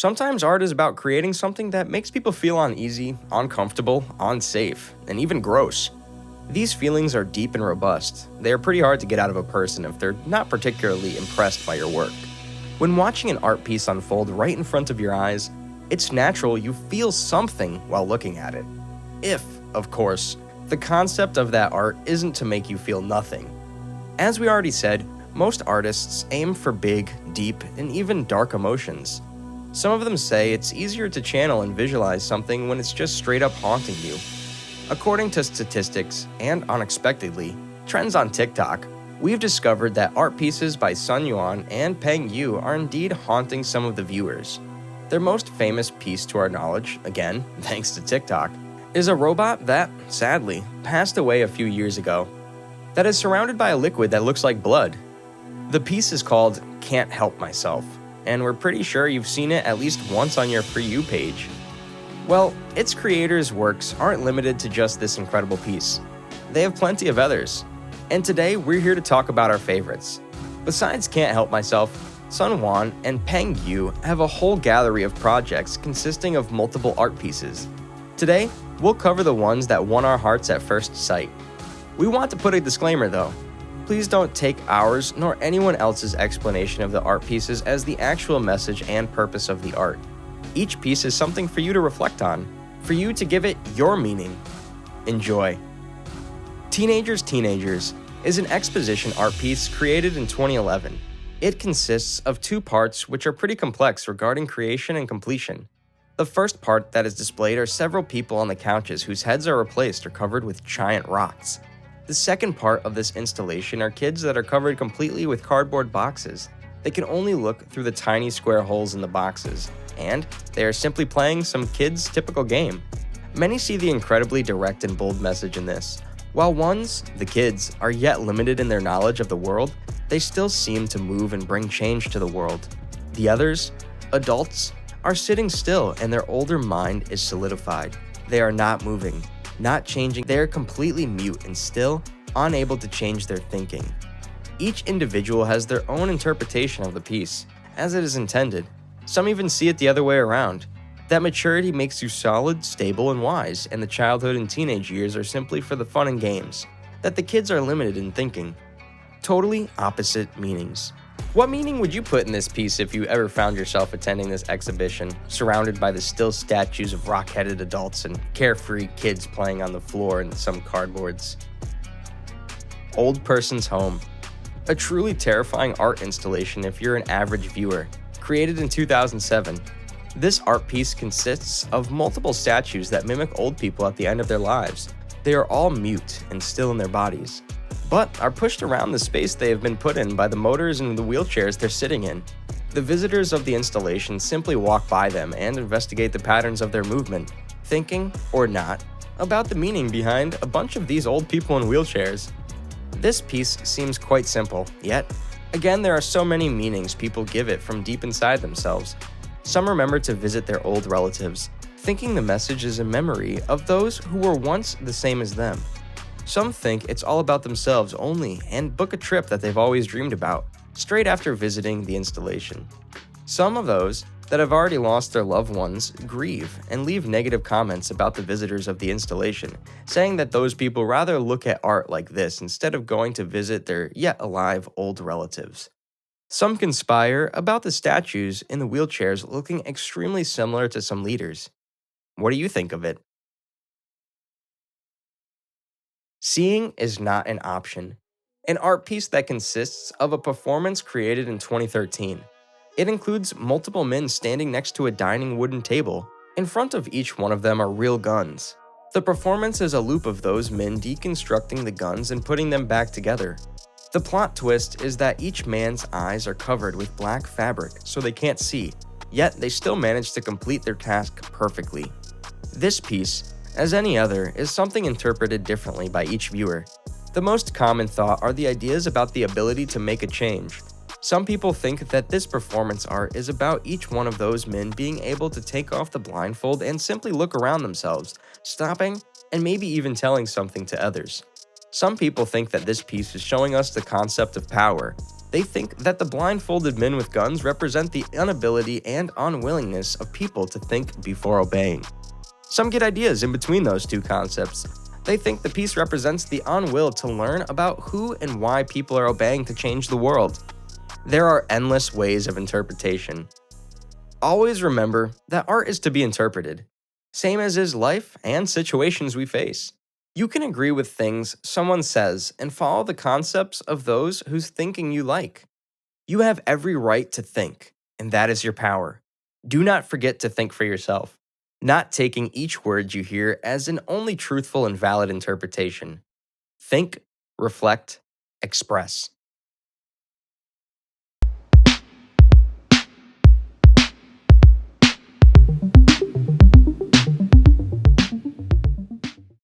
Sometimes art is about creating something that makes people feel uneasy, uncomfortable, unsafe, and even gross. These feelings are deep and robust. They are pretty hard to get out of a person if they're not particularly impressed by your work. When watching an art piece unfold right in front of your eyes, it's natural you feel something while looking at it. If, of course, the concept of that art isn't to make you feel nothing. As we already said, most artists aim for big, deep, and even dark emotions. Some of them say it's easier to channel and visualize something when it's just straight up haunting you. According to statistics, and unexpectedly, trends on TikTok, we've discovered that art pieces by Sun Yuan and Peng Yu are indeed haunting some of the viewers. Their most famous piece to our knowledge, again, thanks to TikTok, is a robot that, sadly, passed away a few years ago, that is surrounded by a liquid that looks like blood. The piece is called Can't Help Myself, and we're pretty sure you've seen it at least once on your For You page. Well, its creators' works aren't limited to just this incredible piece. They have plenty of others, and today we're here to talk about our favorites. Besides Can't Help Myself, Sun Yuan and Peng Yu have a whole gallery of projects consisting of multiple art pieces. Today, we'll cover the ones that won our hearts at first sight. We want to put a disclaimer though. Please don't take ours nor anyone else's explanation of the art pieces as the actual message and purpose of the art. Each piece is something for you to reflect on, for you to give it your meaning. Enjoy. Teenagers is an exposition art piece created in 2011. It consists of two parts which are pretty complex regarding creation and completion. The first part that is displayed are several people on the couches whose heads are replaced or covered with giant rocks. The second part of this installation are kids that are covered completely with cardboard boxes. They can only look through the tiny square holes in the boxes, and they are simply playing some kids' typical game. Many see the incredibly direct and bold message in this. While ones, the kids, are yet limited in their knowledge of the world, they still seem to move and bring change to the world. The others, adults, are sitting still and their older mind is solidified. They are not moving, not changing. They are completely mute and still, unable to change their thinking. Each individual has their own interpretation of the piece, as it is intended. Some even see it the other way around. That maturity makes you solid, stable, and wise, and the childhood and teenage years are simply for the fun and games. That the kids are limited in thinking. Totally opposite meanings. What meaning would you put in this piece if you ever found yourself attending this exhibition, surrounded by the still statues of rock-headed adults and carefree kids playing on the floor in some cardboards? Old Person's Home. A truly terrifying art installation if you're an average viewer. Created in 2007, this art piece consists of multiple statues that mimic old people at the end of their lives. They are all mute and still in their bodies, but are pushed around the space they have been put in by the motors and the wheelchairs they're sitting in. The visitors of the installation simply walk by them and investigate the patterns of their movement, thinking, or not, about the meaning behind a bunch of these old people in wheelchairs. This piece seems quite simple, yet, again, there are so many meanings people give it from deep inside themselves. Some remember to visit their old relatives, thinking the message is a memory of those who were once the same as them. Some think it's all about themselves only and book a trip that they've always dreamed about, straight after visiting the installation. Some of those that have already lost their loved ones grieve and leave negative comments about the visitors of the installation, saying that those people rather look at art like this instead of going to visit their yet alive old relatives. Some conspire about the statues in the wheelchairs looking extremely similar to some leaders. What do you think of it? Seeing is not an option. An art piece that consists of a performance created in 2013. It includes multiple men standing next to a dining wooden table. In front of each one of them are real guns. The performance is a loop of those men deconstructing the guns and putting them back together. The plot twist is that each man's eyes are covered with black fabric so they can't see, yet they still manage to complete their task perfectly. This piece, as any other, is something interpreted differently by each viewer. The most common thought are the ideas about the ability to make a change. Some people think that this performance art is about each one of those men being able to take off the blindfold and simply look around themselves, stopping, and maybe even telling something to others. Some people think that this piece is showing us the concept of power. They think that the blindfolded men with guns represent the inability and unwillingness of people to think before obeying. Some get ideas in between those two concepts. They think the piece represents the unwill to learn about who and why people are obeying to change the world. There are endless ways of interpretation. Always remember that art is to be interpreted, same as is life and situations we face. You can agree with things someone says and follow the concepts of those whose thinking you like. You have every right to think, and that is your power. Do not forget to think for yourself, not taking each word you hear as an only truthful and valid interpretation. Think, reflect, express.